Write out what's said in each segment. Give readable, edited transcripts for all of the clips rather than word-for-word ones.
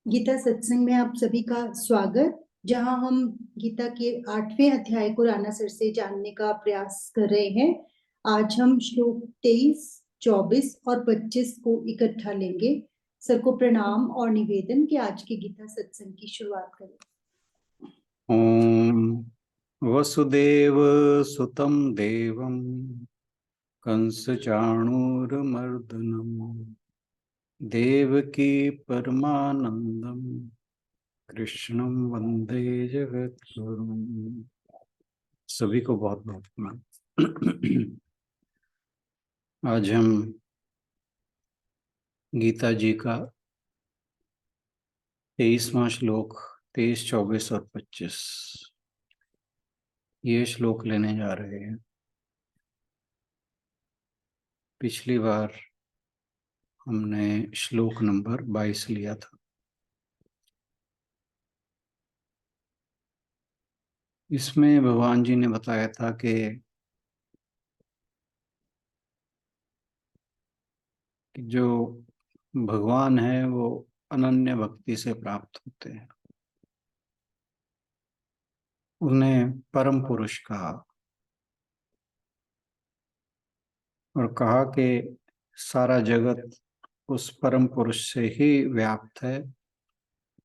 गीता सत्संग में आप सभी का स्वागत। जहां हम गीता के 8वें अध्याय को राणा सर से जानने का प्रयास कर रहे हैं। आज हम श्लोक 23, 24 और 25 को इकट्ठा लेंगे। सर को प्रणाम और निवेदन कि आज के गीता सत्संग की शुरुआत करें। ओम वसुदेव सुतं देवं कंसचाणूरमर्दनम् देवकी परमानंदम कृष्णं वंदे जगद्गुरुम्। सभी को बहुत बहुत प्रणाम। आज हम गीता जी का 23वां श्लोक 23, 24 और 25 ये श्लोक लेने जा रहे हैं। पिछली बार हमने श्लोक नंबर 22 लिया था। इसमें भगवान जी ने बताया था कि जो भगवान है वो अनन्य भक्ति से प्राप्त होते हैं। उन्हें परम पुरुष कहा और कहा कि सारा जगत उस परम पुरुष से ही व्याप्त है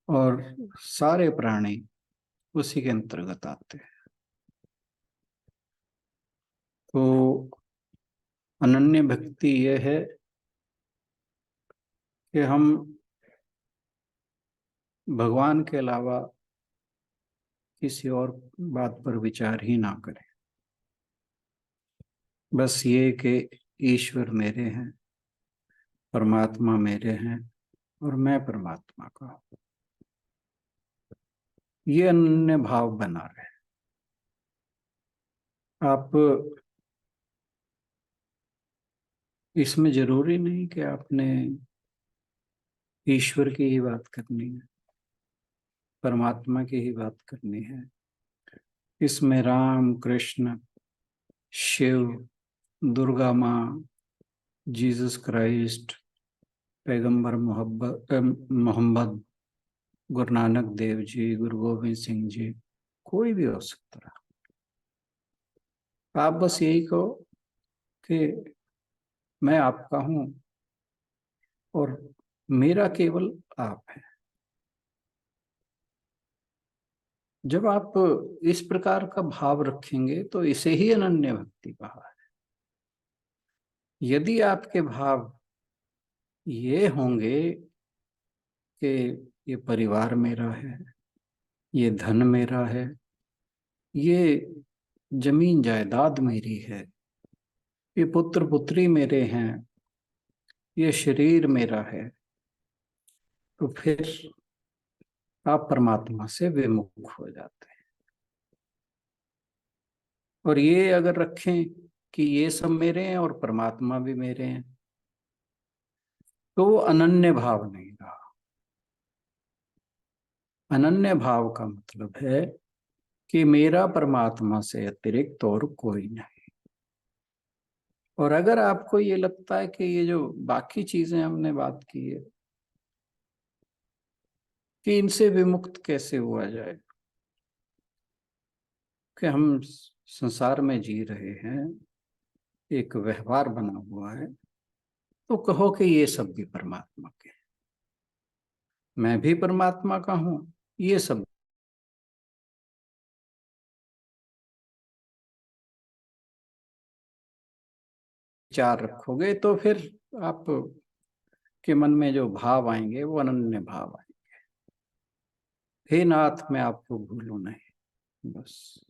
और सारे प्राणी उसी के अंतर्गत आते हैं। तो अनन्य भक्ति यह है कि हम भगवान के अलावा किसी और बात पर विचार ही ना करें। बस ये कि ईश्वर मेरे हैं, परमात्मा मेरे हैं और मैं परमात्मा का हूं। ये अनन्य भाव बना रहे। आप इसमें जरूरी नहीं कि आपने ईश्वर की ही बात करनी है, परमात्मा की ही बात करनी है। इसमें राम, कृष्ण, शिव, दुर्गा माँ, जीसस क्राइस्ट, पैगंबर मोहम्मद, गुरु नानक देव जी, गुरु गोविंद सिंह जी, कोई भी हो सकता है। आप बस यही कहो कि मैं आपका हूं और मेरा केवल आप है। जब आप इस प्रकार का भाव रखेंगे तो इसे ही अनन्य भक्ति कहा है। यदि आपके भाव ये होंगे कि ये परिवार मेरा है, ये धन मेरा है, ये जमीन जायदाद मेरी है, ये पुत्र पुत्री मेरे हैं, ये शरीर मेरा है, तो फिर आप परमात्मा से विमुख हो जाते हैं। और ये अगर रखें कि ये सब मेरे हैं और परमात्मा भी मेरे हैं, तो वो अनन्य भाव नहीं रहा। अनन्य भाव का मतलब है कि मेरा परमात्मा से अतिरिक्त और कोई नहीं। और अगर आपको ये लगता है कि ये जो बाकी चीजें हमने बात की है कि इनसे विमुक्त कैसे हुआ जाए, कि हम संसार में जी रहे हैं, एक व्यवहार बना हुआ है, तो कहो कि ये सब भी परमात्मा के हैं, मैं भी परमात्मा का हूं, ये सब विचार रखोगे तो फिर आप के मन में जो भाव आएंगे वो अनन्य भाव आएंगे। हे नाथ, मैं आपको भूलूं नहीं। बस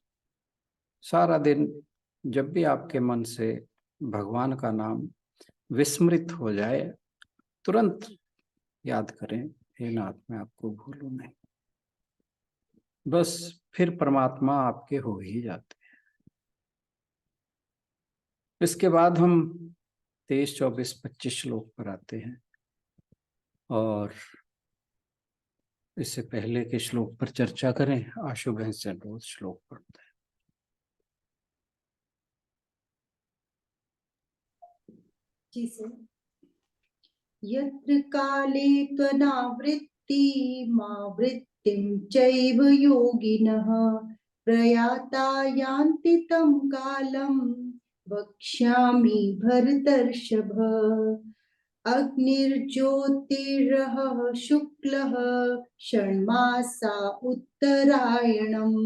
सारा दिन जब भी आपके मन से भगवान का नाम विस्मृत हो जाए, तुरंत याद करें, हे नाथ, मैं आपको भूलूं नहीं। बस फिर परमात्मा आपके हो ही जाते हैं। इसके बाद हम 23, 24, 25 श्लोक पर आते हैं और इससे पहले के श्लोक पर चर्चा करें। आशु बहन से रोज श्लोक पढ़ते हैं। जी सर। यत्र काले त्वनावृत्ति मुक्तिमावृत्तिं चैव योगिनः प्रयाता यान्ति तं कालं वक्ष्यामि भरतर्षभ। अग्निर्ज्योतिरः शुक्लः षण्मासा उत्तरायणम्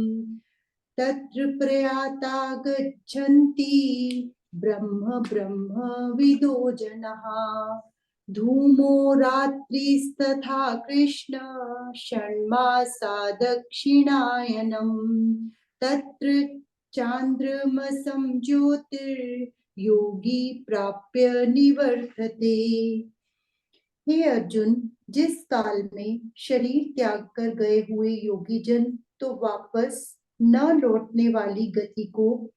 तत्र प्रयाता गच्छन्ति ब्रह्म ब्रह्मविदो जनाः। धूमो रात्रिस्तथा कृष्ण षण्मासा दक्षिणायनम् तत्र चान्द्रमसं ज्योतिर्योगी प्राप्य निवर्तते। हे अर्जुन, जिस काल में शरीर त्याग कर गए हुए योगी जन तो वापस न लौटने वाली गति को,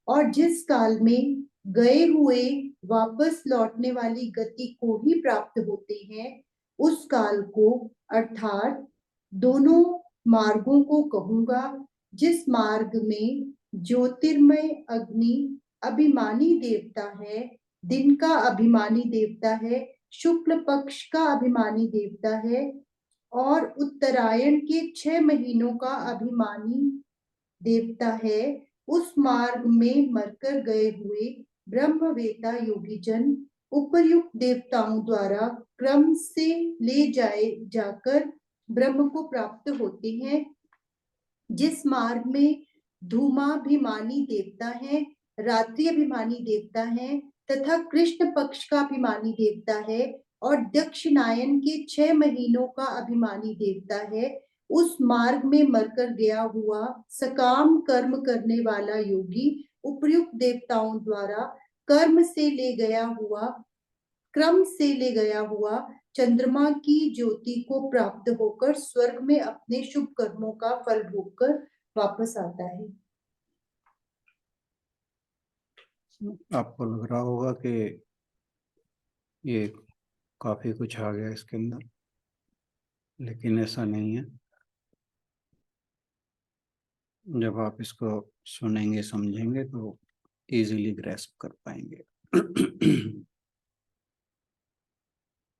और जिस काल में गए हुए वापस लौटने वाली गति को ही प्राप्त होते हैं, उस काल को अर्थात दोनों मार्गों को कहूंगा, जिस मार्ग में ज्योतिर्मय अग्नि अभिमानी देवता है, दिन का अभिमानी देवता है, शुक्ल पक्ष का अभिमानी देवता है और उत्तरायण के 6 महीनों का अभिमानी देवता है। उस मार्ग में मरकर गए हुए ब्रह्मवेता योगी जन उपर्युक्त देवताओं द्वारा क्रम से ले जाकर ब्रह्म को प्राप्त होते हैं। जिस मार्ग में धूमाभिमानी देवता है, रात्रि अभिमानी देवता है तथा कृष्ण पक्ष का अभिमानी देवता है और दक्षिणायन के 6 महीनों का अभिमानी देवता है, उस मार्ग में मरकर गया हुआ सकाम कर्म करने वाला योगी उपर्युक्त देवताओं द्वारा क्रम से ले गया हुआ चंद्रमा की ज्योति को प्राप्त होकर स्वर्ग में अपने शुभ कर्मों का फल भोगकर वापस आता है। आपको लग रहा होगा कि ये काफी कुछ आ गया इसके अंदर, लेकिन ऐसा नहीं है। जब आप इसको सुनेंगे समझेंगे तो इजीली ग्रैस्प कर पाएंगे।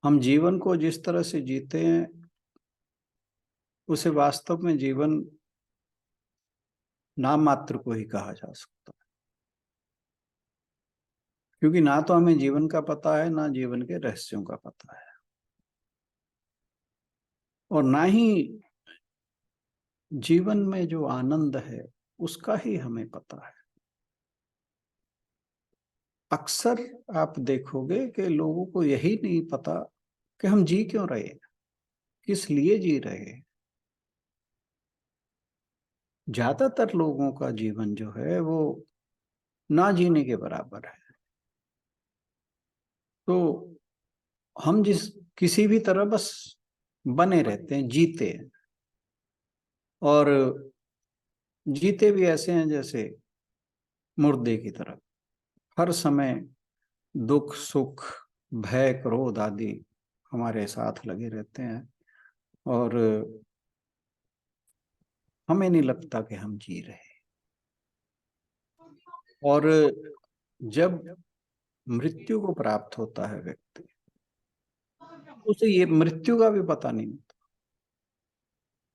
हम जीवन को जिस तरह से जीते हैं उसे वास्तव में जीवन नाम मात्र को ही कहा जा सकता है, क्योंकि ना तो हमें जीवन का पता है, ना जीवन के रहस्यों का पता है, और ना ही जीवन में जो आनंद है उसका ही हमें पता है। अक्सर आप देखोगे कि लोगों को यही नहीं पता कि हम जी क्यों रहे हैं, किस लिए जी रहे हैं। ज्यादातर लोगों का जीवन जो है वो ना जीने के बराबर है। तो हम किसी भी तरह बस बने रहते हैं, जीते हैं, और जीते भी ऐसे हैं जैसे मुर्दे की तरह। हर समय दुख सुख भय क्रोध आदि हमारे साथ लगे रहते हैं और हमें नहीं लगता कि हम जी रहे हैं। और जब मृत्यु को प्राप्त होता है व्यक्ति, उसे ये मृत्यु का भी पता नहीं होता।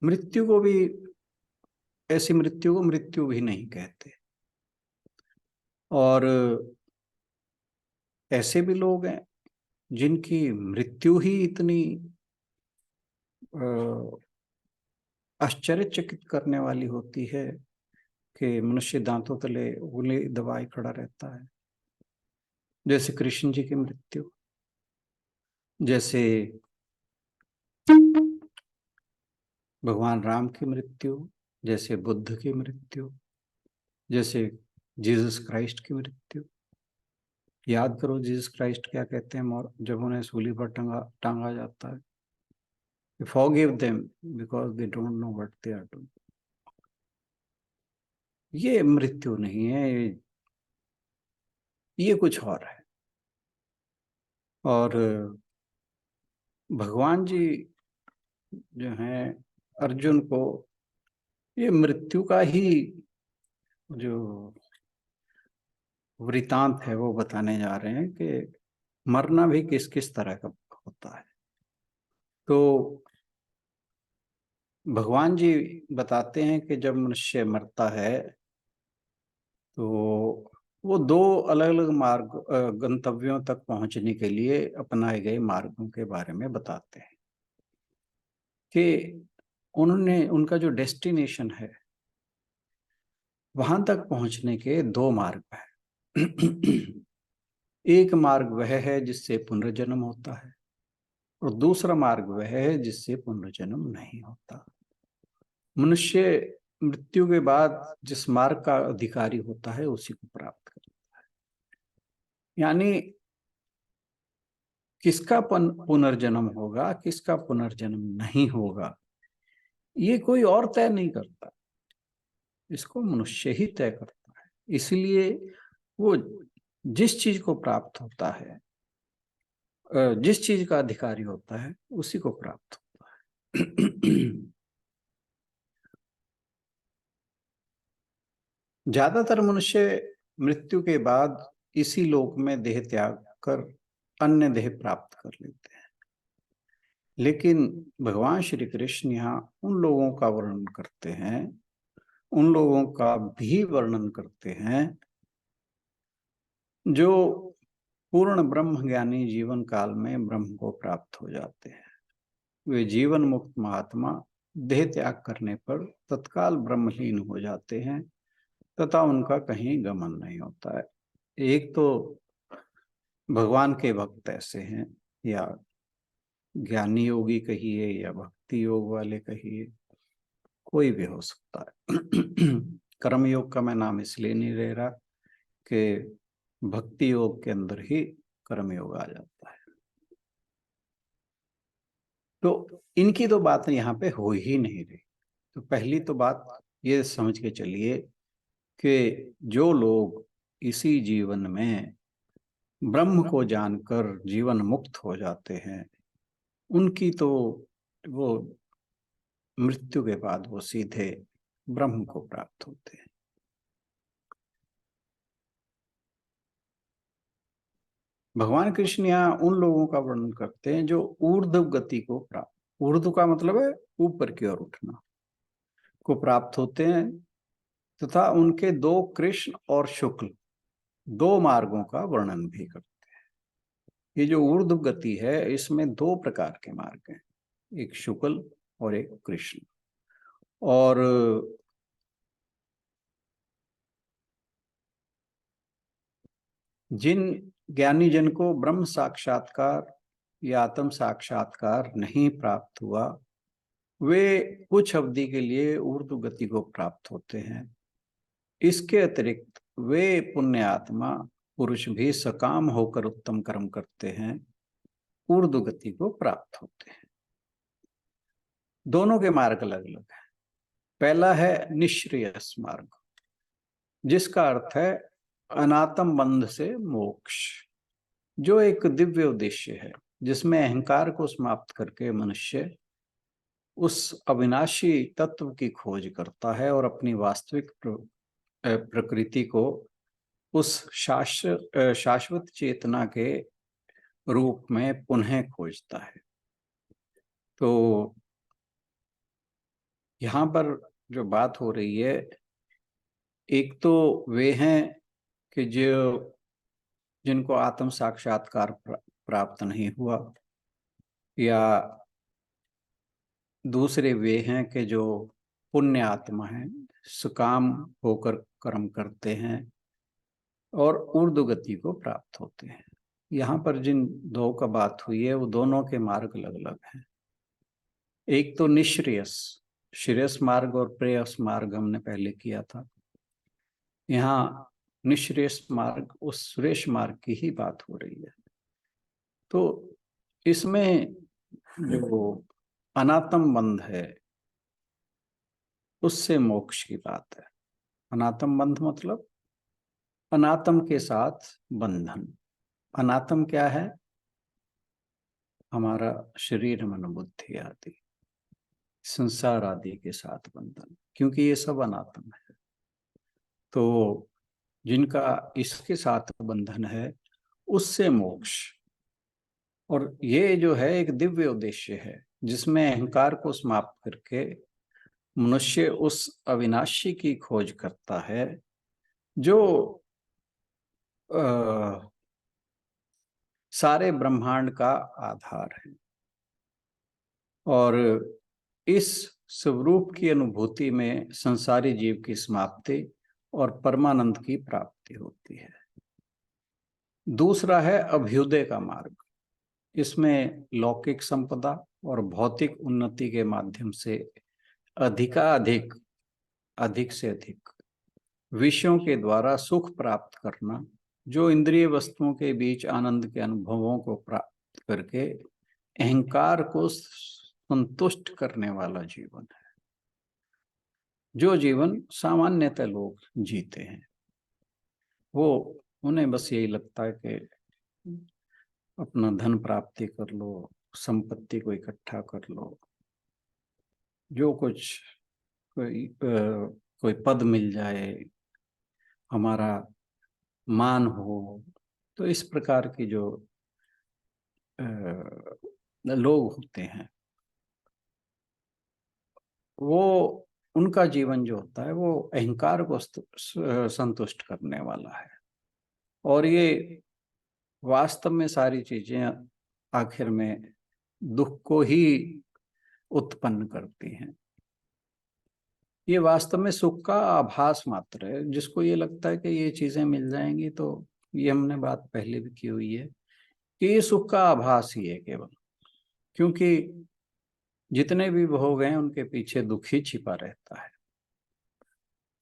मृत्यु को भी, ऐसी मृत्यु को मृत्यु भी नहीं कहते। और ऐसे भी लोग हैं जिनकी मृत्यु ही इतनी आश्चर्यचकित करने वाली होती है कि मनुष्य दांतों तले उंगली दबाए खड़ा रहता है। जैसे कृष्ण जी की मृत्यु, जैसे भगवान राम की मृत्यु, जैसे बुद्ध की मृत्यु, जैसे जीसस क्राइस्ट की मृत्यु। याद करो जीसस क्राइस्ट क्या कहते हैं जब उन्हें सूली पर टांगा जाता है, forgive them because they don't know what they are doing. ये मृत्यु नहीं है, ये कुछ और है। और भगवान जी जो हैं अर्जुन को ये मृत्यु का ही जो वृतांत है वो बताने जा रहे हैं कि मरना भी किस किस तरह का होता है। तो भगवान जी बताते हैं कि जब मनुष्य मरता है तो वो दो अलग अलग मार्ग गंतव्यों तक पहुंचने के लिए अपनाए गए मार्गों के बारे में बताते हैं कि उन्होंने उनका जो डेस्टिनेशन है वहां तक पहुंचने के दो मार्ग है। एक मार्ग वह है जिससे पुनर्जन्म होता है और दूसरा मार्ग वह है जिससे पुनर्जन्म नहीं होता। मनुष्य मृत्यु के बाद जिस मार्ग का अधिकारी होता है उसी को प्राप्त करता है। यानी किसका पुनर्जन्म होगा, किसका पुनर्जन्म नहीं होगा, ये कोई और तय नहीं करता, इसको मनुष्य ही तय करता है। इसलिए वो जिस चीज को प्राप्त होता है, जिस चीज का अधिकारी होता है, उसी को प्राप्त होता है। ज्यादातर मनुष्य मृत्यु के बाद इसी लोक में देह त्याग कर अन्य देह प्राप्त कर लेते हैं, लेकिन भगवान श्री कृष्ण यहाँ उन लोगों का वर्णन करते हैं, उन लोगों का भी वर्णन करते हैं जो पूर्ण ब्रह्म ज्ञानी जीवन काल में ब्रह्म को प्राप्त हो जाते हैं। वे जीवन मुक्त महात्मा देह त्याग करने पर तत्काल ब्रह्मलीन हो जाते हैं तथा उनका कहीं गमन नहीं होता है। एक तो भगवान के भक्त ऐसे हैं, या ज्ञानी योगी कहिए या भक्ति योग वाले कहिए, कोई भी हो सकता है। कर्म योग का मैं नाम इसलिए नहीं ले रहा कि भक्ति योग के अंदर ही कर्म योग आ जाता है। तो इनकी तो बात यहाँ पे हो ही नहीं रही। तो पहली तो बात ये समझ के चलिए कि जो लोग इसी जीवन में ब्रह्म को जानकर जीवन मुक्त हो जाते हैं, उनकी तो वो मृत्यु के बाद वो सीधे ब्रह्म को प्राप्त होते हैं। भगवान कृष्ण यहाँ उन लोगों का वर्णन करते हैं जो ऊर्ध्व गति को प्राप्त, ऊर्ध्व का मतलब है ऊपर की ओर उठना, को प्राप्त होते हैं तथा उनके दो कृष्ण और शुक्ल दो मार्गों का वर्णन भी करते हैं। ये जो ऊर्ध्व गति है इसमें दो प्रकार के मार्ग हैं, एक शुक्ल और एक कृष्ण। और जिन ज्ञानी जन को ब्रह्म साक्षात्कार या आत्म साक्षात्कार नहीं प्राप्त हुआ, वे कुछ अवधि के लिए ऊर्ध्व गति को प्राप्त होते हैं। इसके अतिरिक्त वे पुण्य आत्मा पुरुष भी सकाम होकर उत्तम कर्म करते हैं, ऊर्ध्व गति को प्राप्त होते हैं। दोनों के मार्ग अलग अलग है। पहला है निःश्रेयस मार्ग, जिसका अर्थ है अनात्म बंध से मोक्ष, जो एक दिव्य उद्देश्य है जिसमें अहंकार को समाप्त करके मनुष्य उस अविनाशी तत्व की खोज करता है और अपनी वास्तविक प्रकृति को उस शाश्वत चेतना के रूप में पुनः खोजता है। तो यहाँ पर जो बात हो रही है, एक तो वे हैं कि जो जिनको आत्म साक्षात्कार प्राप्त नहीं हुआ, या दूसरे वे हैं कि जो पुण्य आत्मा हैं, सुकाम होकर कर्म करते हैं और ऊर्ध्व गति को प्राप्त होते हैं। यहाँ पर जिन दो का बात हुई है वो दोनों के मार्ग अलग अलग हैं। एक तो निःश्रेयस, श्रेयस मार्ग और प्रेयस मार्ग हमने पहले किया था। यहाँ निःश्रेयस मार्ग, उस श्रेष्ठ मार्ग की ही बात हो रही है। तो इसमें जो अनात्म बंध है उससे मोक्ष की बात है। अनात्म बंध मतलब अनात्म के साथ बंधन। अनात्म क्या है? हमारा शरीर, मन, बुद्धि आदि, संसार आदि के साथ बंधन, क्योंकि ये सब अनात्म है। तो जिनका इसके साथ बंधन है उससे मोक्ष। और ये जो है एक दिव्य उद्देश्य है जिसमें अहंकार को समाप्त करके मनुष्य उस अविनाशी की खोज करता है जो सारे ब्रह्मांड का आधार है, और इस स्वरूप की अनुभूति में संसारी जीव की समाप्ति और परमानंद की प्राप्ति होती है। दूसरा है अभ्युदय का मार्ग। इसमें लौकिक संपदा और भौतिक उन्नति के माध्यम से अधिकाधिक, अधिक से अधिक विषयों के द्वारा सुख प्राप्त करना, जो इंद्रिय वस्तुओं के बीच आनंद के अनुभवों को प्राप्त करके अहंकार को संतुष्ट करने वाला जीवन है, जो जीवन सामान्यतः लोग जीते हैं। वो उन्हें बस यही लगता है कि अपना धन प्राप्ति कर लो, संपत्ति को इकट्ठा कर लो, जो कुछ कोई पद मिल जाए, हमारा मान हो। तो इस प्रकार की जो लोग होते हैं, वो उनका जीवन जो होता है वो अहंकार को संतुष्ट करने वाला है, और ये वास्तव में सारी चीजें आखिर में दुख को ही उत्पन्न करती हैं। ये वास्तव में सुख का आभास मात्र है। जिसको ये लगता है कि ये चीजें मिल जाएंगी, तो ये हमने बात पहले भी की हुई है कि ये सुख का आभास ही है केवल, क्योंकि जितने भी भोग हैं उनके पीछे दुख ही छिपा रहता है।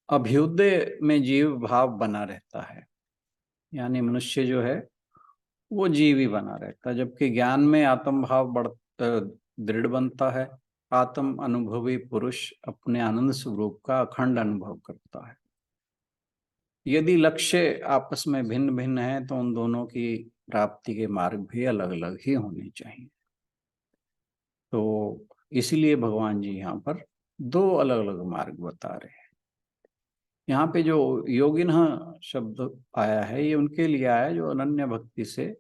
अभ्युदय में जीव भाव बना रहता है, यानी मनुष्य जो है वो जीव ही बना रहता है, जबकि ज्ञान में आत्म भाव दृढ़ बनता है। आत्म अनुभवी पुरुष अपने आनंद स्वरूप का अखंड अनुभव करता है। यदि लक्ष्य आपस में भिन्न भिन्न है तो उन दोनों की प्राप्ति के मार्ग भी अलग अलग ही होने चाहिए। तो इसलिए भगवान जी यहाँ पर दो अलग अलग मार्ग बता रहे हैं। यहाँ पे जो योगिनः शब्द आया है, ये उनके लिए आया जो अनन्य भक्ति से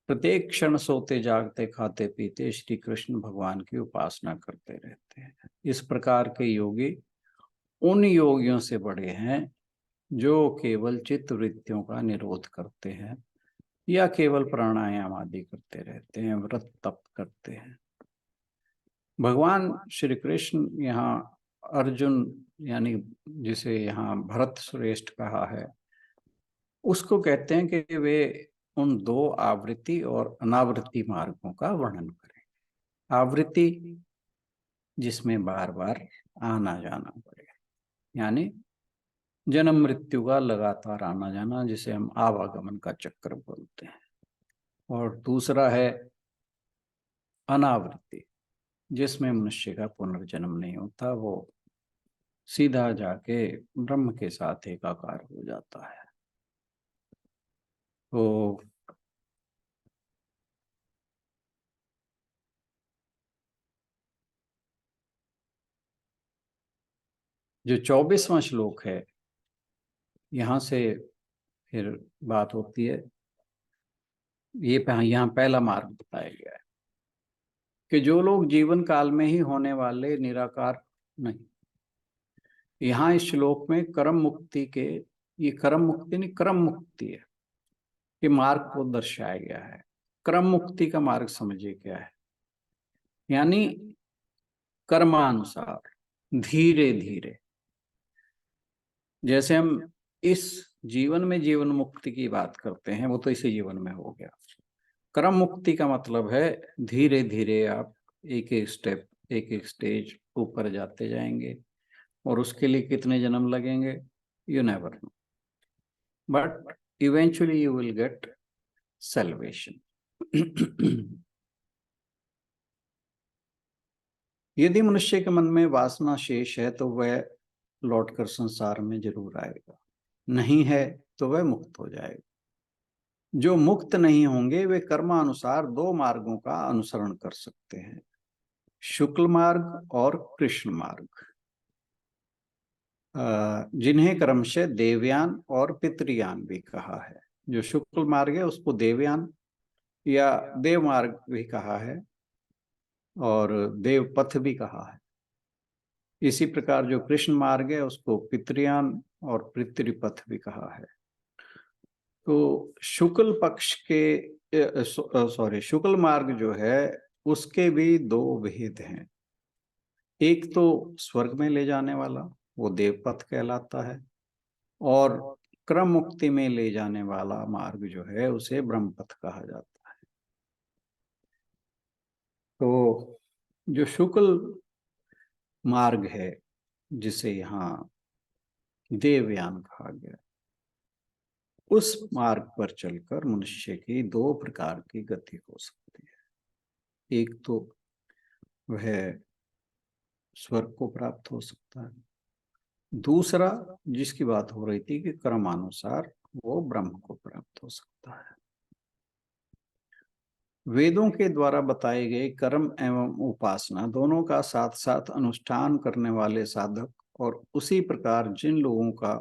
प्रत्येक क्षण सोते जागते खाते पीते श्री कृष्ण भगवान की उपासना करते रहते हैं। इस प्रकार के योगी उन योगियों से बड़े हैं जो केवल चित्त वृत्तियों का निरोध करते हैं या केवल प्राणायाम आदि करते रहते हैं, व्रत तप करते हैं। भगवान श्री कृष्ण यहाँ अर्जुन, यानी जिसे यहाँ भरत श्रेष्ठ कहा है, उसको कहते हैं कि वे उन दो आवृत्ति और अनावृत्ति मार्गों का वर्णन करें। आवृत्ति जिसमें बार बार आना जाना पड़े, यानी जन्म मृत्यु का लगातार आना जाना, जिसे हम आवागमन का चक्र बोलते हैं। और दूसरा है अनावृत्ति, जिसमें मनुष्य का पुनर्जन्म नहीं होता, वो सीधा जाके ब्रह्म के साथ एकाकार हो जाता है। तो जो 24वां श्लोक है, यहाँ से फिर बात होती है, ये यहाँ पहला मार्ग बताया गया है कि जो लोग जीवन काल में ही होने वाले निराकार नहीं। यहाँ इस श्लोक में कर्म मुक्ति के, ये कर्म मुक्ति नहीं, क्रम मुक्ति है, ये मार्ग को दर्शाया गया है। क्रम मुक्ति का मार्ग समझिए क्या है, यानी कर्मानुसार धीरे धीरे, जैसे हम इस जीवन में जीवन मुक्ति की बात करते हैं, वो तो इसी जीवन में हो गया। क्रम मुक्ति का मतलब है धीरे धीरे आप एक एक स्टेप, एक एक स्टेज ऊपर जाते जाएंगे, और उसके लिए कितने जन्म लगेंगे you never know, but eventually you will get salvation. यदि मनुष्य के मन में वासना शेष है तो वह लौटकर संसार में जरूर आएगा, नहीं है तो वह मुक्त हो जाएगा। जो मुक्त नहीं होंगे वे कर्मानुसार दो मार्गों का अनुसरण कर सकते हैं, शुक्ल मार्ग और कृष्ण मार्ग, जिन्हें क्रमशः देवयान और पितृयान भी कहा है। जो शुक्ल मार्ग है उसको देवयान या देव मार्ग भी कहा है, और देव पथ भी कहा है। इसी प्रकार जो कृष्ण मार्ग है उसको पितृयान और पितृपथ भी कहा है। तो शुक्ल पक्ष के शुक्ल मार्ग जो है उसके भी दो भेद हैं। एक तो स्वर्ग में ले जाने वाला, वो देवपथ कहलाता है, और क्रम मुक्ति में ले जाने वाला मार्ग जो है उसे ब्रह्मपथ कहा जाता है। तो जो शुक्ल मार्ग है, जिसे यहाँ देवयान कहा गया, उस मार्ग पर चलकर मनुष्य की दो प्रकार की गति हो सकती है। एक तो वह स्वर्ग को प्राप्त हो सकता है, दूसरा जिसकी बात हो रही थी कि क्रमानुसार वो ब्रह्म को प्राप्त हो सकता है। वेदों के द्वारा बताए गए कर्म एवं उपासना दोनों का साथ साथ अनुष्ठान करने वाले साधक, और उसी प्रकार जिन लोगों का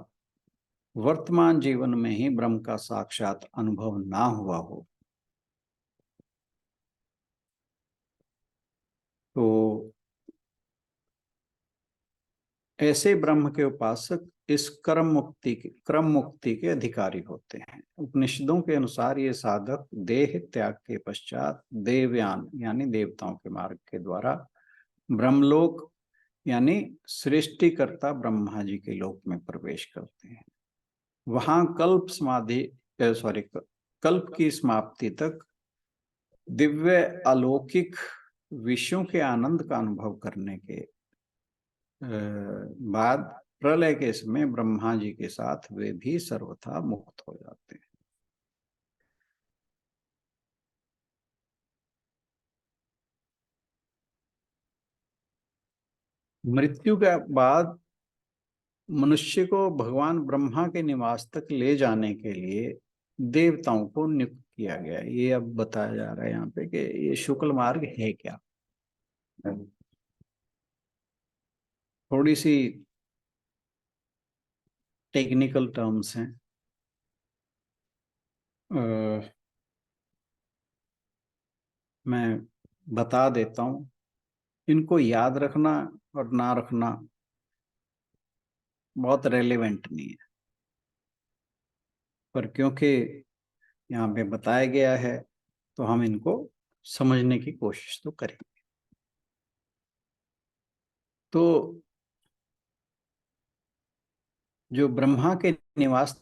वर्तमान जीवन में ही ब्रह्म का साक्षात अनुभव ना हुआ हो, तो ऐसे ब्रह्म के उपासक इस क्रम मुक्ति के अधिकारी होते हैं। उपनिषदों के अनुसार ये साधक देह त्याग के पश्चात देवयान यानी देवताओं के मार्ग के द्वारा ब्रह्मलोक यानी सृष्टिकर्ता ब्रह्मा जी के लोक में प्रवेश करते हैं। वहां कल्प की समाप्ति तक दिव्य अलौकिक विषयों के आनंद का अनुभव करने के बाद प्रलय के समय ब्रह्मा जी के साथ वे भी सर्वथा मुक्त हो जाते हैं। मृत्यु के बाद मनुष्य को भगवान ब्रह्मा के निवास तक ले जाने के लिए देवताओं को नियुक्त किया गया। ये अब बताया जा रहा है यहाँ पे कि ये शुक्ल मार्ग है क्या। थोड़ी सी टेक्निकल टर्म्स हैं, मैं बता देता हूँ। इनको याद रखना और ना रखना बहुत रेलेवेंट नहीं है, पर क्योंकि यहाँ पे बताया गया है तो हम इनको समझने की कोशिश तो करेंगे। तो जो ब्रह्मा के निवास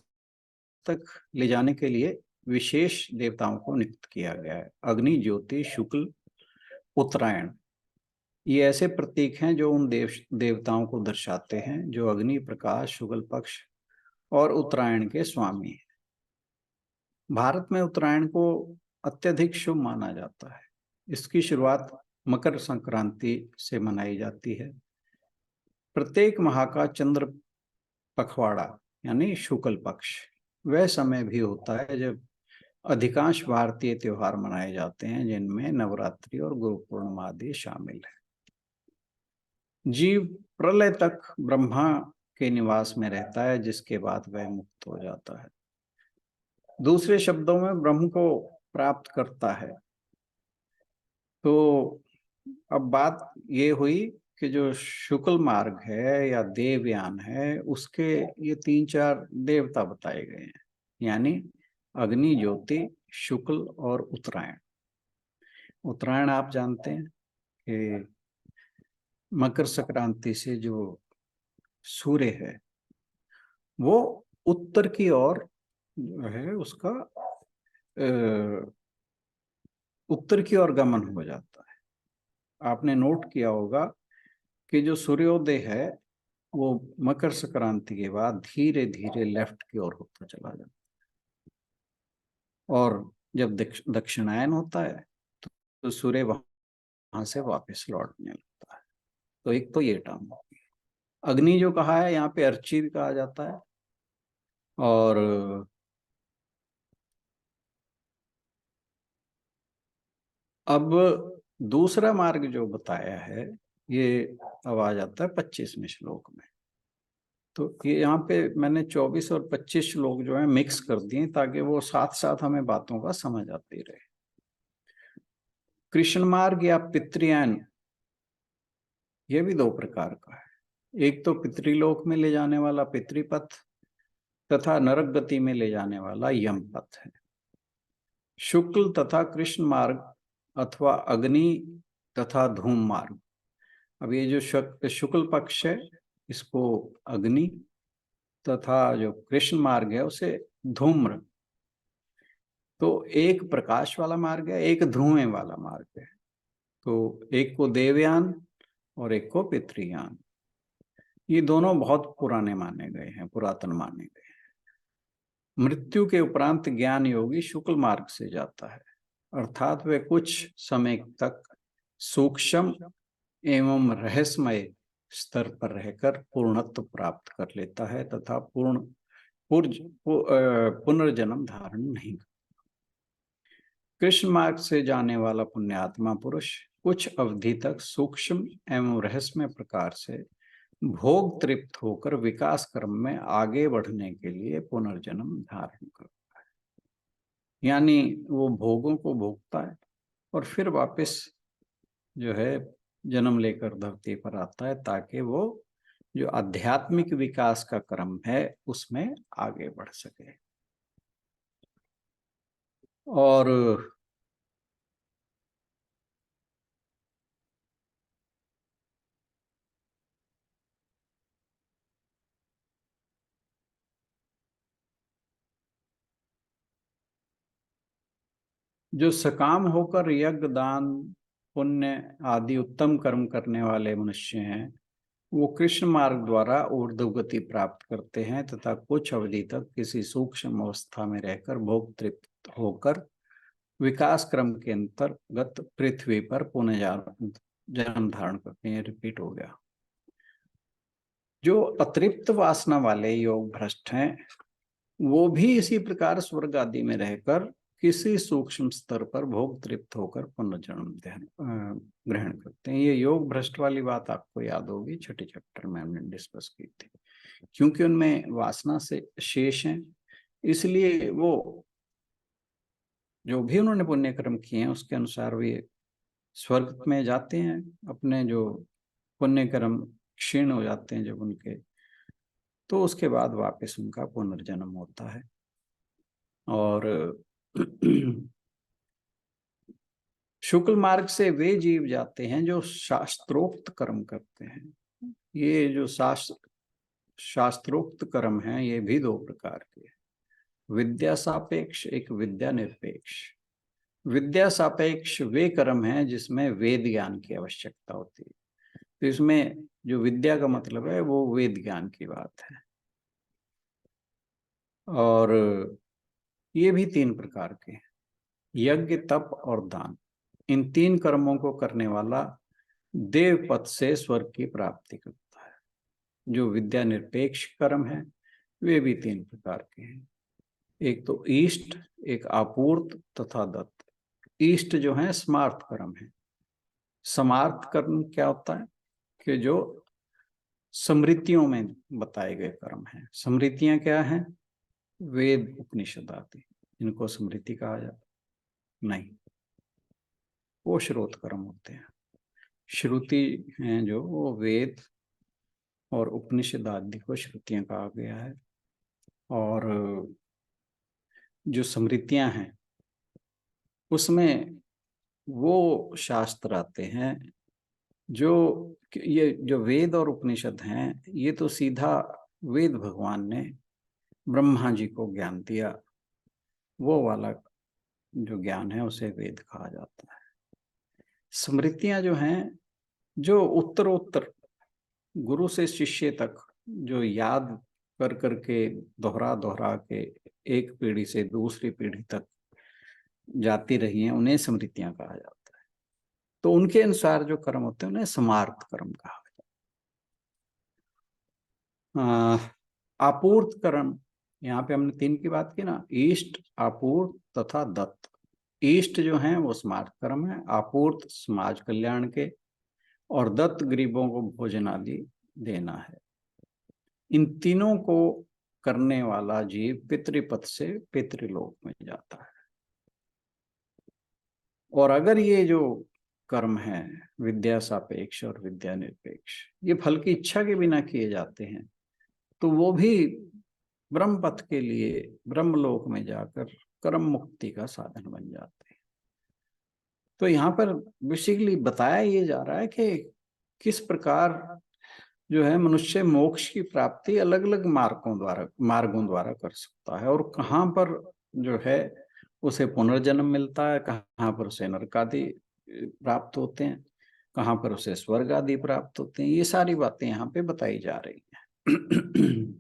तक ले जाने के लिए विशेष देवताओं को नियुक्त किया गया है। अग्नि, ज्योति, शुक्ल, उत्तरायण, ये ऐसे प्रतीक हैं जो उन देवताओं को दर्शाते हैं जो अग्नि, प्रकाश, शुक्ल पक्ष और उत्तरायण के स्वामी हैं। भारत में उत्तरायण को अत्यधिक शुभ माना जाता है। इसकी शुरुआत मकर संक्रांति से मनाई जाती है। प्रत्येक माह का चंद्र पखवाड़ा यानी शुक्ल पक्ष वह समय भी होता है जब अधिकांश भारतीय त्योहार मनाए जाते हैं, जिनमें नवरात्रि और गुरु पूर्णिमा आदि शामिल है। जीव प्रलय तक ब्रह्मा के निवास में रहता है, जिसके बाद वह मुक्त हो जाता है। दूसरे शब्दों में ब्रह्म को प्राप्त करता है। तो अब बात ये हुई कि जो शुक्ल मार्ग है या देवयान है, उसके ये 3-4 देवता बताए गए हैं, यानी अग्नि, ज्योति, शुक्ल और उत्तरायण। उत्तरायण आप जानते हैं कि मकर संक्रांति से जो सूर्य है वो उत्तर की ओर जो है उसका उत्तर की ओर गमन हो जाता है। आपने नोट किया होगा कि जो सूर्योदय है वो मकर संक्रांति के बाद धीरे धीरे लेफ्ट की ओर होता चला जाता है, और जब दक्षिणायन होता है तो सूर्य वहां से वापस लौटने लगता है। तो एक तो ये टर्म हो गई। अग्नि जो कहा है यहाँ पे अर्ची भी कहा जाता है, और अब दूसरा मार्ग जो बताया है ये अब आ जाता है 25वें श्लोक में। तो ये यहाँ पे मैंने 24 और 25 श्लोक जो है मिक्स कर दिए ताकि वो साथ साथ हमें बातों का समझ आती रहे। कृष्ण मार्ग या पितृयान ये भी दो प्रकार का है। एक तो पितृलोक में ले जाने वाला पितृपथ तथा नरक गति में ले जाने वाला यम पथ है। शुक्ल तथा कृष्ण मार्ग अथवा अग्नि तथा धूम मार्ग। अब ये जो शुक्ल पक्ष है इसको अग्नि तथा जो कृष्ण मार्ग है उसे धूम्र। तो एक प्रकाश वाला मार्ग है, एक धुएं वाला मार्ग है। तो एक को देवयान और एक को पितृयान। ये दोनों बहुत पुराने माने गए हैं, पुरातन माने गए हैं। मृत्यु के उपरांत ज्ञान योगी शुक्ल मार्ग से जाता है, अर्थात वे कुछ समय तक सूक्ष्म एवं रहस्यमय स्तर पर रहकर पूर्णत्व प्राप्त कर लेता है तथा पुनर्जन्म धारण नहीं करता। कृष्ण मार्ग से जाने वाला पुण्यात्मा पुरुष कुछ अवधि तक सूक्ष्म एवं रहस्यमय प्रकार से भोग तृप्त होकर विकास क्रम में आगे बढ़ने के लिए पुनर्जन्म धारण करता है। यानी वो भोगों को भोगता है और फिर वापस जो है जन्म लेकर धरती पर आता है ताकि वो जो आध्यात्मिक विकास का क्रम है उसमें आगे बढ़ सके। और जो सकाम होकर यज्ञ दान पुण्य आदि उत्तम कर्म करने वाले मनुष्य हैं वो कृष्ण मार्ग द्वारा ऊर्ध्व गति प्राप्त करते हैं तथा कुछ अवधि तक किसी सूक्ष्म अवस्था में रहकर भोग तृप्त होकर विकास क्रम के अंतर्गत पृथ्वी पर पुनः जन्म धारण करते हैं। रिपीट हो गया। जो अतृप्त वासना वाले योग भ्रष्ट हैं वो भी इसी प्रकार स्वर्ग आदि में रहकर किसी सूक्ष्म स्तर पर भोग तृप्त होकर पुनर्जन्म ग्रहण करते हैं। ये योग भ्रष्ट वाली बात आपको याद होगी, छठे चैप्टर में हमने डिस्कस की थी। क्योंकि उनमें वासना से शेष हैं इसलिए वो जो भी उन्होंने पुण्य कर्म किए हैं उसके अनुसार वे स्वर्ग में जाते हैं। अपने जो पुण्य कर्म क्षीण हो जाते हैं जब उनके, तो उसके बाद वापस उनका पुनर्जन्म होता है। और शुक्ल मार्ग से वे जीव जाते हैं जो शास्त्रोक्त कर्म करते हैं। ये जो शास्त्रोक्त कर्म हैं ये भी दो प्रकार के, विद्या सापेक्ष एक विद्या निरपेक्ष। विद्या सापेक्ष वे कर्म हैं जिसमें वेद ज्ञान की आवश्यकता होती है। तो इसमें जो विद्या का मतलब है वो वेद ज्ञान की बात है। और ये भी तीन प्रकार के, यज्ञ तप और दान। इन तीन कर्मों को करने वाला देव पद से स्वर्ग की प्राप्ति करता है। जो विद्या निरपेक्ष कर्म है वे भी तीन प्रकार के हैं, एक तो ईष्ट, एक आपूर्त तथा दत्त। ईष्ट जो है स्मार्थ कर्म है। समार्थ कर्म क्या होता है कि जो स्मृतियों में बताए गए कर्म हैं। स्मृतियां क्या हैं? वेद उपनिषद आदि, इनको स्मृति कहा जाता नहीं, वो श्रोत कर्म होते हैं। श्रुति हैं जो वो वेद और उपनिषद आदि को श्रुतियां कहा गया है। और जो स्मृतियां हैं उसमें वो शास्त्र आते हैं जो ये जो वेद और उपनिषद हैं ये तो सीधा वेद भगवान ने ब्रह्मा जी को ज्ञान दिया, वो वाला जो ज्ञान है उसे वेद कहा जाता है। स्मृतियां जो हैं जो उत्तरोत्तर गुरु से शिष्य तक जो याद कर करके दोहरा दोहरा के एक पीढ़ी से दूसरी पीढ़ी तक जाती रही हैं उन्हें स्मृतियां कहा जाता है। तो उनके अनुसार जो कर्म होते हैं उन्हें समार्थ कर्म कहा जाता है। आपूर्त कर्म, यहाँ पे हमने तीन की बात की ना, ईष्ट, आपूर्त तथा दत्त। ईष्ट जो है वो स्मार्थ कर्म है, आपूर्त समाज कल्याण के, और दत्त गरीबों को भोजन आदि देना है। इन तीनों को करने वाला जीव पितृपद से पितृलोक में जाता है। और अगर ये जो कर्म हैं, विद्या सापेक्ष और विद्या निरपेक्ष, ये फल की इच्छा के बिना किए जाते हैं, तो वो भी ब्रह्म पथ के लिए ब्रह्मलोक में जाकर कर्म मुक्ति का साधन बन जाते हैं। तो यहाँ पर बेसिकली बताया ये जा रहा है कि किस प्रकार जो है मनुष्य मोक्ष की प्राप्ति अलग अलग मार्गों द्वारा कर सकता है, और कहाँ पर जो है उसे पुनर्जन्म मिलता है, कहाँ पर उसे नरक आदि प्राप्त होते हैं, कहाँ पर उसे स्वर्ग आदि प्राप्त होते हैं, ये सारी बातें यहाँ पे बताई जा रही हैं।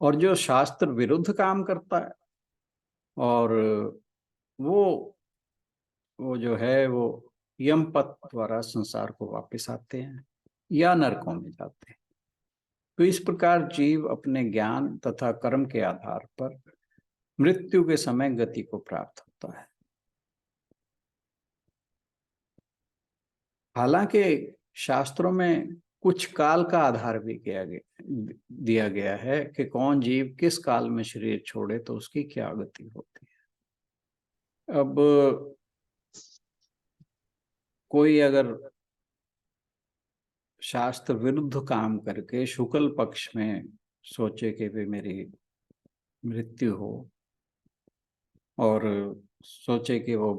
और जो शास्त्र विरुद्ध काम करता है और वो जो है वो यम पथ द्वारा संसार को वापस आते हैं या नरकों में जाते हैं। तो इस प्रकार जीव अपने ज्ञान तथा कर्म के आधार पर मृत्यु के समय गति को प्राप्त होता है। हालांकि शास्त्रों में कुछ काल का आधार भी दिया गया है कि कौन जीव किस काल में शरीर छोड़े तो उसकी क्या गति होती है। अब कोई अगर शास्त्र विरुद्ध काम करके शुक्ल पक्ष में सोचे कि भी मेरी मृत्यु हो और सोचे कि वो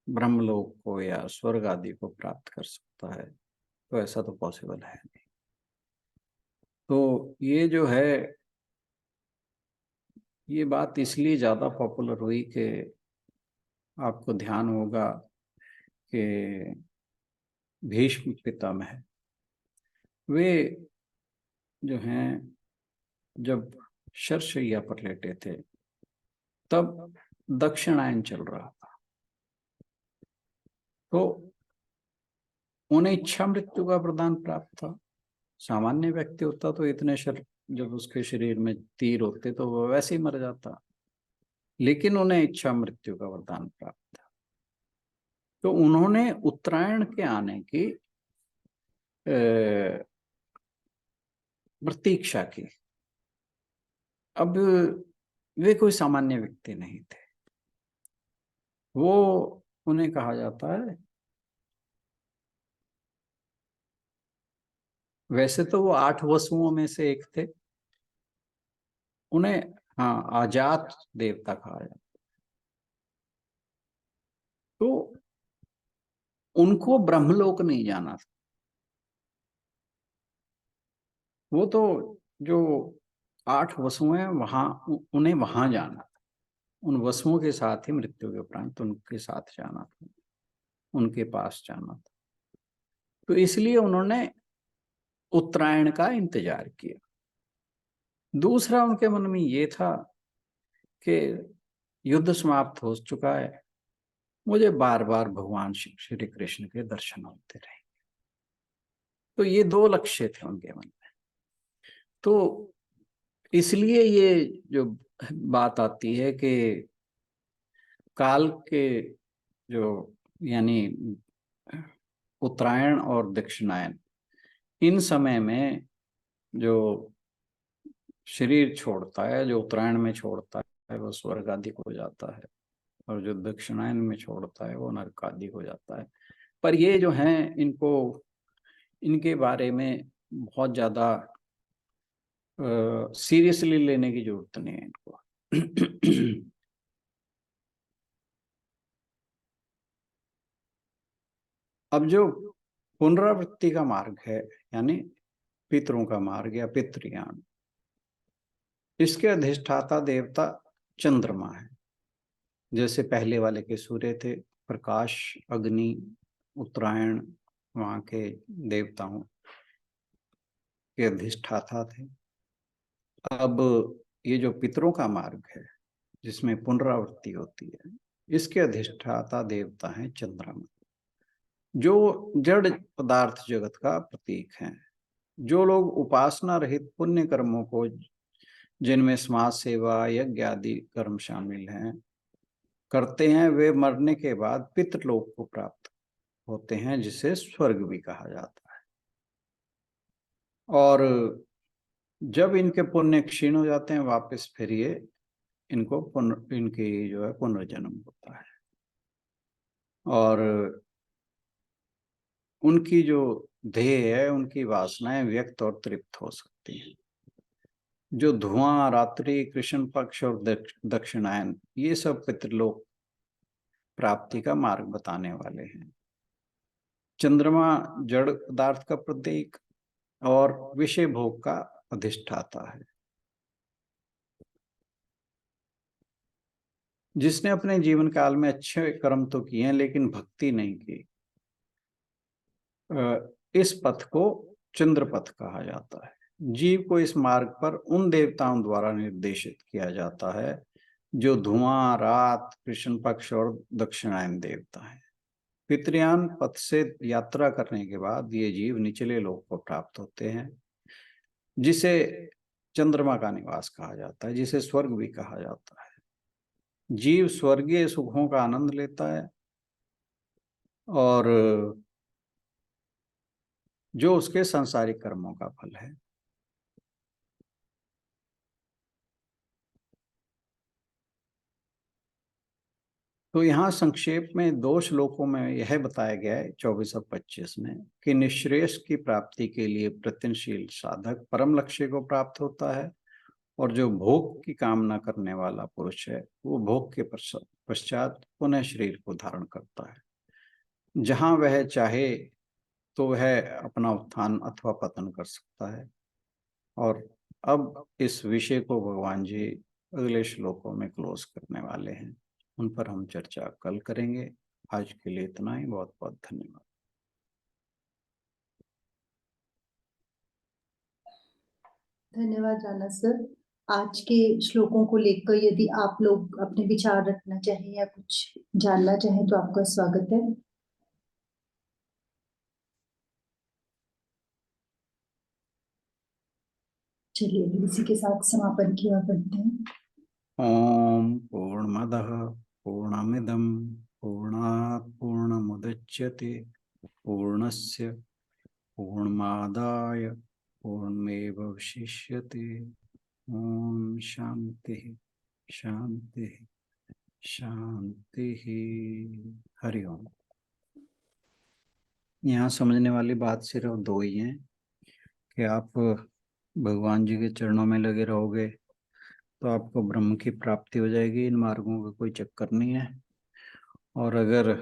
ब्रह्मलोक को या स्वर्ग आदि को प्राप्त कर सकता है, तो ऐसा तो पॉसिबल है नहीं। तो ये जो है ये बात इसलिए ज़्यादा पॉपुलर हुई कि आपको ध्यान होगा कि भीष्म पितामह वे जो हैं जब शरशैया पर लेटे थे तब दक्षिणायन चल रहा था, तो उन्हें इच्छा मृत्यु का वरदान प्राप्त था। सामान्य व्यक्ति होता तो इतने जब उसके शरीर में तीर होते तो वो वैसे ही मर जाता, लेकिन उन्हें इच्छा मृत्यु का वरदान प्राप्त था। तो उन्होंने उत्तरायण के आने की प्रतीक्षा की। अब वे कोई सामान्य व्यक्ति नहीं थे, वो उन्हें कहा जाता है, वैसे तो वो 8 वसुओं में से एक थे, उन्हें हाँ आजात देवता कहा जाता। तो उनको ब्रह्मलोक नहीं जाना था, वो तो जो 8 वसुएं हैं वहां उन्हें वहां जाना था, उन वसुओं के साथ ही मृत्यु के उपरांत उनके साथ जाना था, उनके पास जाना था। तो इसलिए उन्होंने उत्तरायण का इंतजार किया। दूसरा उनके मन में ये था कि युद्ध समाप्त हो चुका है, मुझे बार बार भगवान श्री कृष्ण के दर्शन होते रहे। तो ये 2 लक्ष्य थे उनके मन में। तो इसलिए ये जो बात आती है कि काल के जो यानी उत्तरायण और दक्षिणायन, इन समय में जो शरीर छोड़ता है, जो उत्तरायण में छोड़ता है वो स्वर्ग आदि को जाता है, और जो दक्षिणायन में छोड़ता है वो नरक आदि हो जाता है। पर ये जो हैं इनके बारे में बहुत ज़्यादा सीरियसली लेने की जरूरत नहीं है इनको। अब जो पुनरावृत्ति का मार्ग है, यानी पितरों का मार्ग या पितृयान, इसके अधिष्ठाता देवता चंद्रमा है। जैसे पहले वाले के सूर्य थे, प्रकाश, अग्नि, उत्तरायण वहाँ के देवताओं के अधिष्ठाता थे। अब ये जो पितरों का मार्ग है जिसमें पुनरावृत्ति होती है, इसके अधिष्ठाता देवता हैं चंद्रमा, जो जड़ पदार्थ जगत का प्रतीक है। जो लोग उपासना रहित पुण्य कर्मों को, जिनमें समाज सेवा यज्ञ आदि कर्म शामिल हैं, करते हैं, वे मरने के बाद पितृलोक को प्राप्त होते हैं, जिसे स्वर्ग भी कहा जाता है। और जब इनके पुण्य क्षीण हो जाते हैं वापस फिर ये इनको इनकी जो है पुनर्जन्म होता है, और उनकी जो ध्येय है, उनकी वासनाएं व्यक्त और तृप्त हो सकती हैं। जो धुआं, रात्रि, कृष्ण पक्ष और दक्षिणायन, ये सब पितृलोक प्राप्ति का मार्ग बताने वाले हैं। चंद्रमा जड़ पदार्थ का प्रतीक और विषय भोग का अधिष्ठाता है। जिसने अपने जीवन काल में अच्छे कर्म तो किए हैं लेकिन भक्ति नहीं की, इस पथ को चंद्र पथ कहा जाता है। जीव को इस मार्ग पर उन देवताओं द्वारा निर्देशित किया जाता है जो धुआं, रात, कृष्ण पक्ष और दक्षिणायन देवता है। पितृयान पथ से यात्रा करने के बाद ये जीव निचले लोक को प्राप्त होते हैं, जिसे चंद्रमा का निवास कहा जाता है, जिसे स्वर्ग भी कहा जाता है। जीव स्वर्गीय सुखों का आनंद लेता है और जो उसके सांसारिक कर्मों का फल है। तो यहाँ संक्षेप में दो श्लोकों में यह बताया गया है 24 और 25 में कि निःश्रेयस की प्राप्ति के लिए प्रयत्नशील साधक परम लक्ष्य को प्राप्त होता है, और जो भोग की कामना करने वाला पुरुष है वो भोग के पश्चात पुनः शरीर को धारण करता है। जहाँ वह चाहे तो वह अपना उत्थान अथवा पतन कर सकता है। और अब इस विषय को भगवान जी अगले श्लोकों में क्लोज करने वाले हैं, उन पर हम चर्चा कल करेंगे। आज के लिए इतना ही। बहुत बहुत धन्यवाद। धन्यवाद राणा सर। आज के श्लोकों को लेकर यदि आप लोग अपने विचार रखना चाहें या कुछ जानना चाहें तो आपका स्वागत है। चलिए इसी के साथ समापन किया करते हैं। ओम पूर्णमदः पूर्णमिदं पूर्णात् पूर्णमुदच्यते पूर्णस्य पूर्णमादाय पूर्णमेवावशिष्यते। ओम शांति शांति शांति। हरि ओम। यहाँ समझने वाली बात सिर्फ दो ही है कि आप भगवान जी के चरणों में लगे रहोगे तो आपको ब्रह्म की प्राप्ति हो जाएगी। इन मार्गों का कोई चक्कर नहीं है। और अगर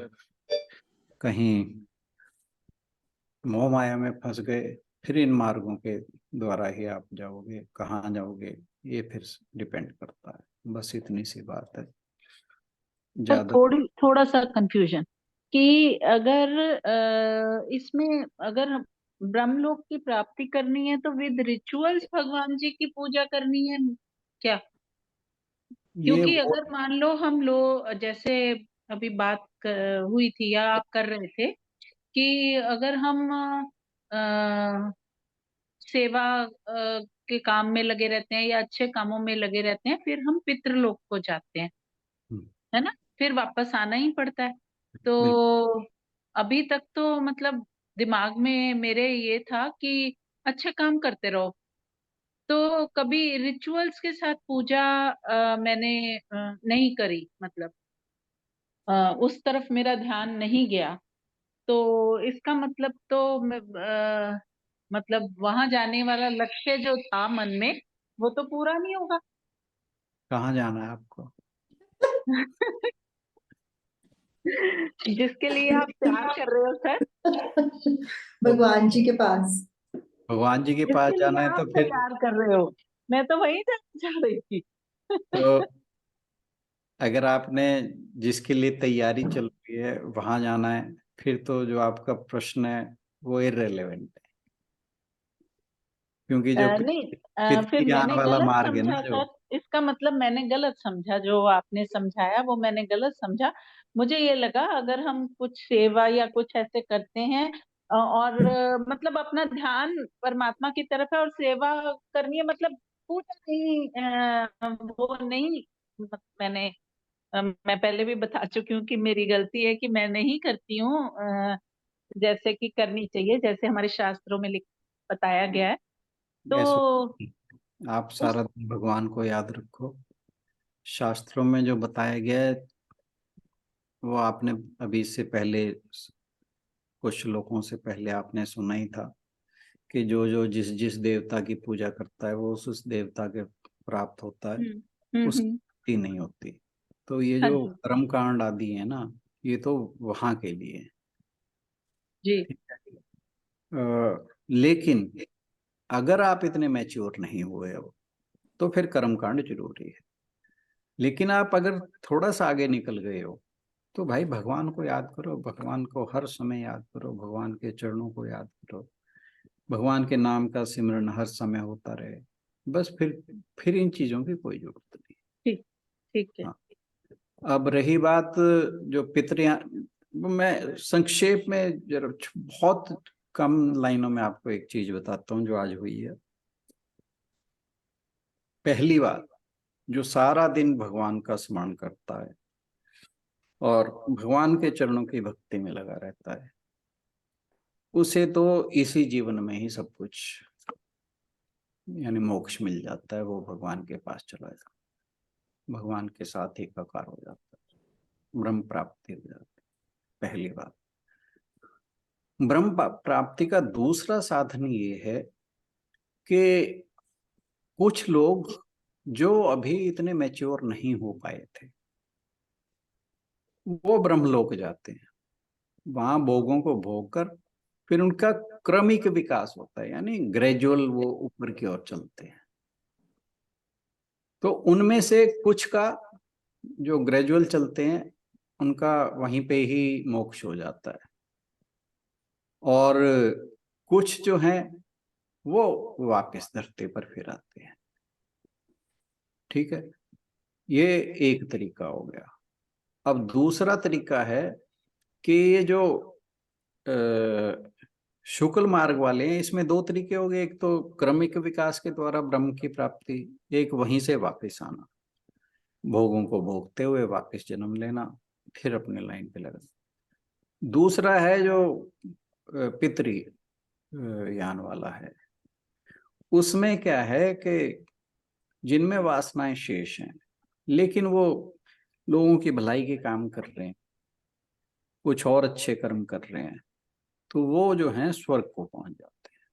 कहीं मोह माया में फंस गए फिर इन मार्गों के द्वारा ही आप जाओगे, कहाँ जाओगे ये फिर डिपेंड करता है। बस इतनी सी बात है, पर ज्यादा। थोड़ा सा कंफ्यूजन कि अगर इसमें अगर ब्रह्मलोक की प्राप्ति करनी है तो विद रिचुअल्स भगवान जी की पूजा करनी है क्या? ये क्योंकि अगर मान लो हम लोग जैसे अभी बात हुई थी या आप कर रहे थे कि अगर हम सेवा के काम में लगे रहते हैं या अच्छे कामों में लगे रहते हैं, फिर हम पितृलोक को जाते हैं, है ना, फिर वापस आना ही पड़ता है। तो अभी तक तो मतलब दिमाग में मेरे ये था कि अच्छे काम करते रहो, तो कभी रिचुअल्स के साथ पूजा मैंने नहीं करी, मतलब उस तरफ मेरा ध्यान नहीं गया। तो इसका मतलब तो मतलब वहां जाने वाला लक्ष्य जो था मन में वो तो पूरा नहीं होगा। कहाँ जाना है आपको? जिसके लिए आप प्यार कर रहे हो सर, भगवान जी के पास। भगवान जी के पास जिसके लिए जाना है आप तो फिर तैयार कर रहे हो, मैं तो वही जा रही थी। तो अगर आपने जिसके लिए तैयारी चल रही है वहां जाना है, फिर तो जो आपका प्रश्न है वो इररिलेवेंट है, क्योंकि जो नहीं, फिर पितृयान मैंने वाला गलत मार्ग है ना समझा जो। सर, इसका मतलब मैंने गलत समझा, जो आपने समझाया वो मैंने गलत समझा। मुझे ये लगा अगर हम कुछ सेवा या कुछ ऐसे करते हैं और मतलब अपना ध्यान परमात्मा की तरफ है और सेवा करनी है, मतलब पूजा नहीं, वो नहीं। मैंने मैं पहले भी बता चुकी हूँ कि मेरी गलती है कि मैं नहीं करती हूँ जैसे कि करनी चाहिए, जैसे हमारे शास्त्रों में बताया गया है। ऐसा तो आप सारा दिन भगवान को याद रखो। शास्त्रों में जो बताया गया है वो आपने अभी इससे पहले कुछ श्लोकों से पहले आपने सुना ही था कि जो जो जिस जिस देवता की पूजा करता है वो उस देवता के प्राप्त होता है, उसकी मुक्ति नहीं होती। तो ये हाँ जो जी कर्म कांड आदि है ना, ये तो वहां के लिए है। जी। लेकिन अगर आप इतने मैच्योर नहीं हुए हो तो फिर कर्म कांड जरूरी है। लेकिन आप अगर थोड़ा सा आगे निकल गए हो तो भाई भगवान को याद करो, भगवान को हर समय याद करो, भगवान के चरणों को याद करो, भगवान के नाम का सिमरन हर समय होता रहे। बस फिर इन चीजों की कोई जरूरत नहीं। ठीक ठीक है। हाँ। अब रही बात जो पितृ, मैं संक्षेप में जरा बहुत कम लाइनों में आपको एक चीज बताता हूँ जो आज हुई है। पहली बात, जो सारा दिन भगवान का स्मरण करता है और भगवान के चरणों की भक्ति में लगा रहता है, उसे तो इसी जीवन में ही सब कुछ यानी मोक्ष मिल जाता है। वो भगवान के पास चला जाता, भगवान के साथ एकाकार हो जाता है, ब्रह्म प्राप्ति हो जाती है। पहली बात। ब्रह्म प्राप्ति का दूसरा साधन ये है कि कुछ लोग जो अभी इतने मैच्योर नहीं हो पाए थे वो ब्रह्मलोक जाते हैं, वहां भोगों को भोग कर फिर उनका क्रमिक विकास होता है, यानी ग्रेजुअल वो ऊपर की ओर चलते हैं। तो उनमें से कुछ का जो ग्रेजुअल चलते हैं उनका वहीं पे ही मोक्ष हो जाता है, और कुछ जो हैं वो वापस धरती पर फिर आते हैं। ठीक है, ये एक तरीका हो गया। अब दूसरा तरीका है कि ये जो शुक्ल मार्ग वाले हैं, इसमें दो तरीके हो गए। एक तो क्रमिक विकास के द्वारा ब्रह्म की प्राप्ति, एक वहीं से वापस आना, भोगों को भोगते हुए वापस जन्म लेना, फिर अपने लाइन पे लगना। दूसरा है जो पितृ यान वाला है, उसमें क्या है कि जिनमें वासनाएं शेष हैं लेकिन वो लोगों की भलाई के काम कर रहे हैं, कुछ और अच्छे कर्म कर रहे हैं, तो वो जो है स्वर्ग को पहुंच जाते हैं,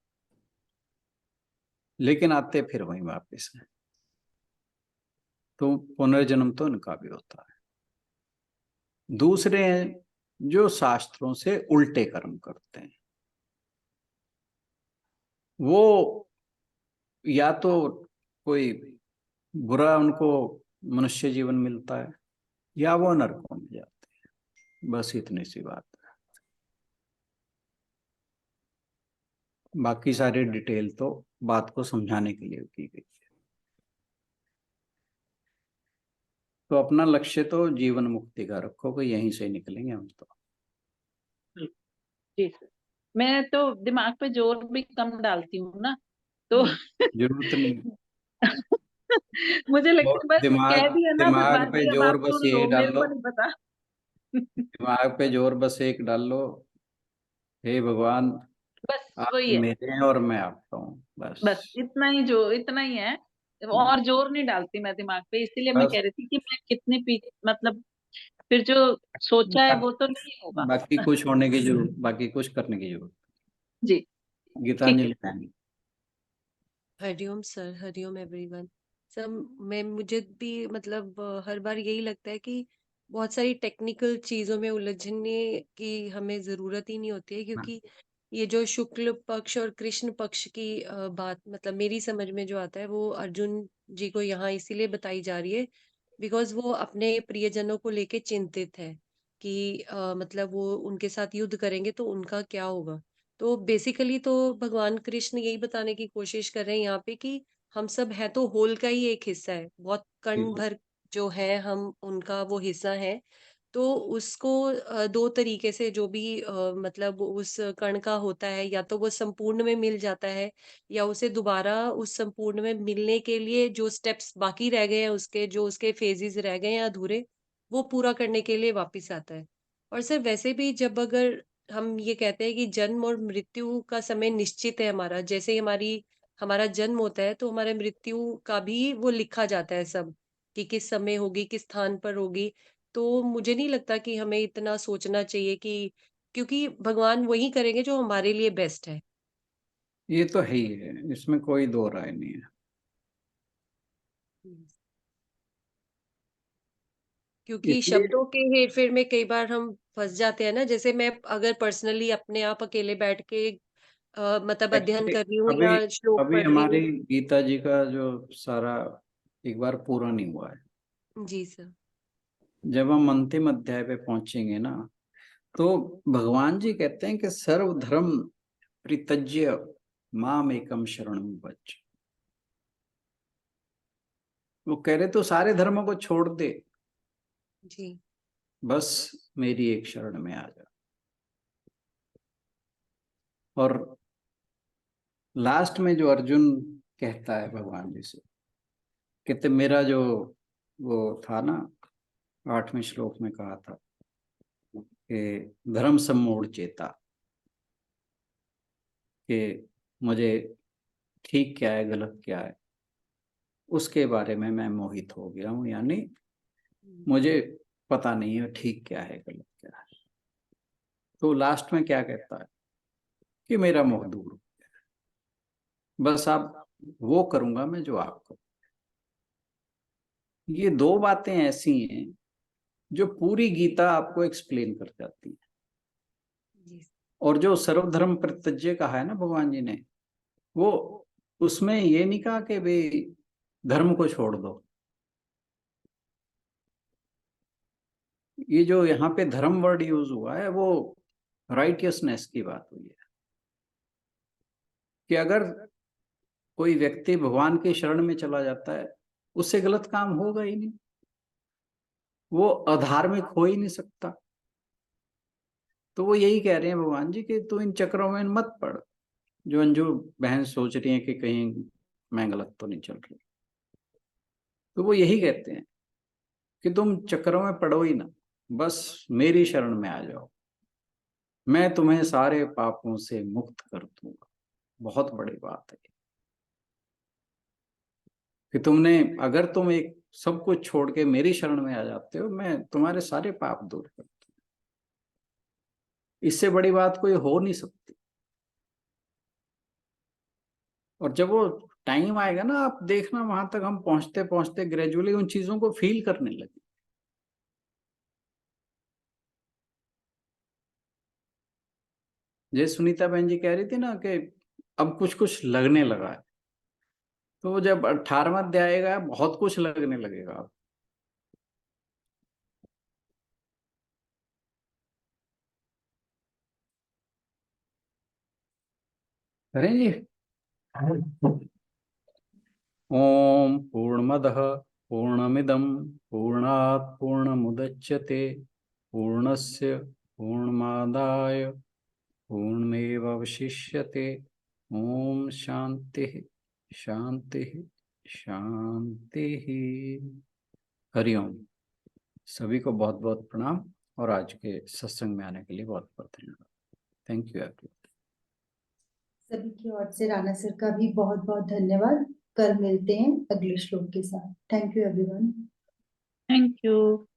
लेकिन आते फिर वहीं वापस हैं। तो पुनर्जन्म तो इनका भी होता है। दूसरे हैं जो शास्त्रों से उल्टे कर्म करते हैं, वो या तो कोई बुरा उनको मनुष्य जीवन मिलता है या वो नरकों में जाते हैं। बस इतनी सी बात है, बाकी सारी डिटेल तो बात को समझाने के लिए की गई है। तो अपना लक्ष्य तो जीवन मुक्ति का रखो कि यहीं से निकलेंगे हम तो। जी सर, मैं तो दिमाग पे जोर भी कम डालती हूँ ना, तो जरूरत नहीं। मुझे लगता और है बस कह दिमाग दिया ना दिमाग भगवान पे जी, अब जोर आप बस सुन ये लो, डाल मेरे लो, को नहीं पता। दिमाग पे जोर बस एक डाल लो, हे भगवान बस आप वही है, मेरे हैं और मैं आपका हूँ, बस। बस इतना ही, जो इतना ही है। और जोर नहीं डालती मैं दिमाग पे, इसीलिए मैं बस कह रही थी कि मैं कितने मतलब फिर जो सोचा है वो तो नहीं होगा। बाकी कुछ होने की जरूरत, बाकी कुछ करने की जरूरत। जी ठीक है। Geetanjali ma'am. Hariom sir, Hariom everyone. Sir, मैं मुझे भी मतलब हर बार यही लगता है कि बहुत सारी टेक्निकल चीज़ों में उलझने की हमें ज़रूरत ही नहीं होती है, क्योंकि ये जो शुक्ल पक्ष और कृष्ण पक्ष की बात मतलब मेरी समझ में जो आता है वो अर्जुन जी को यहाँ इसीलिए बताई जा रही है बिकॉज़ वो अपने प्रियजनों को लेके चिंतित है कि मतलब वो उनके साथ युद्ध करेंगे तो उनका क्या होगा? तो बेसिकली तो भगवान कृष्ण यही बताने की कोशिश कर रहे हैं यहाँ पे कि हम सब है तो होल का ही एक हिस्सा है। बहुत कण भर जो है हम उनका वो हिस्सा है। तो उसको 2 तरीके से जो भी मतलब उस कण का होता है, या तो वो संपूर्ण में मिल जाता है या उसे दोबारा उस संपूर्ण में मिलने के लिए जो स्टेप्स बाकी रह गए हैं उसके, जो उसके फेजेज़ रह गए हैं अधूरे, वो पूरा करने के लिए वापस आता है। और सर वैसे भी जब अगर हम ये कहते हैं कि जन्म और मृत्यु का समय निश्चित है हमारा, जैसे ही हमारा जन्म होता है तो हमारे मृत्यु का भी वो लिखा जाता है सब, कि किस समय होगी, किस स्थान पर होगी। तो मुझे नहीं लगता कि हमें इतना सोचना चाहिए कि क्योंकि भगवान वही करेंगे जो हमारे लिए बेस्ट है। ये तो है ही है, इसमें कोई दो राय नहीं है। क्योंकि इसलिए शब्दों के हेर-फेर में कई बार हम फँस जाते हैं ना, जैसे मैं अगर पर्सनली अपने आप अकेले बैठ के मतलब अध्ययन एक्चुअली कर रही हूँ अभी या श्लोक अभी पढ़ रही हमारी हूँ। गीता जी का जो सारा एक बार पूरा नहीं हुआ है। जी सर। जब हम अंतिम अध्याय पे पहुंचेंगे ना, तो भगवान जी कहते हैं कि सर्वधर्म परित्यज्य माम एकम शरणम व्रज। वो कह रहे तो सारे धर्मों को छोड़ दे, जी। बस मेरी एक शरण में आ जा। और लास्ट में जो अर्जुन कहता है भगवान जी से, कहते मेरा जो वो था ना, 8वें श्लोक में कहा था कि धर्म सम्मूढ़ चेता, कि मुझे ठीक क्या है गलत क्या है उसके बारे में मैं मोहित हो गया हूँ, यानी मुझे पता नहीं है ठीक क्या है गलत क्या है। तो लास्ट में क्या कहता है कि मेरा मोह दूर हो गया, बस आप वो करूंगा मैं जो आप करो। ये दो बातें ऐसी हैं जो पूरी गीता आपको एक्सप्लेन कर जाती है। जी। और जो सर्वधर्म परित्यज्य कहा है ना भगवान जी ने, वो उसमें ये नहीं कहा कि भाई धर्म को छोड़ दो। ये जो यहाँ पे धर्म वर्ड यूज हुआ है वो राइटियसनेस की बात हुई है, कि अगर कोई व्यक्ति भगवान की शरण में चला जाता है उससे गलत काम होगा ही नहीं, वो अधार्मिक हो ही नहीं सकता। तो वो यही कह रहे हैं भगवान जी कि तू इन चक्रों में मत पड़, जो अंजू बहन सोच रही है कि कहीं मैं गलत तो नहीं चल रही। तो वो यही कहते हैं कि तुम चक्रों में पड़ो ही ना, बस मेरी शरण में आ जाओ, मैं तुम्हें सारे पापों से मुक्त कर दूंगा। बहुत बड़ी बात है कि तुमने, अगर तुम एक सब कुछ छोड़ के मेरी शरण में आ जाते हो, मैं तुम्हारे सारे पाप दूर कर दूं। इससे बड़ी बात कोई हो नहीं सकती। और जब वो टाइम आएगा ना, आप देखना वहां तक हम पहुंचते पहुंचते ग्रेजुअली उन चीजों को फील करने लगे। जैसे सुनीता बहन जी कह रही थी ना कि अब कुछ कुछ लगने लगा है, तो जब 18वां अध्याय आएगा बहुत कुछ लगने लगेगा अब। करें जी। ओम पूर्णमदः पूर्णमिदं पूर्णात् पूर्णमुदच्यते पूर्णस्य पूर्णमादाय पूर्णमेवावशिष्यते। ओम शांति शांति शांति। हरिओम। सभी को बहुत बहुत प्रणाम और आज के सत्संग में आने के लिए बहुत बहुत धन्यवाद। Thank you everyone. सभी की ओर से राणा सर का भी बहुत बहुत धन्यवाद। कल मिलते हैं अगले श्लोक के साथ। Thank you everyone. Thank you.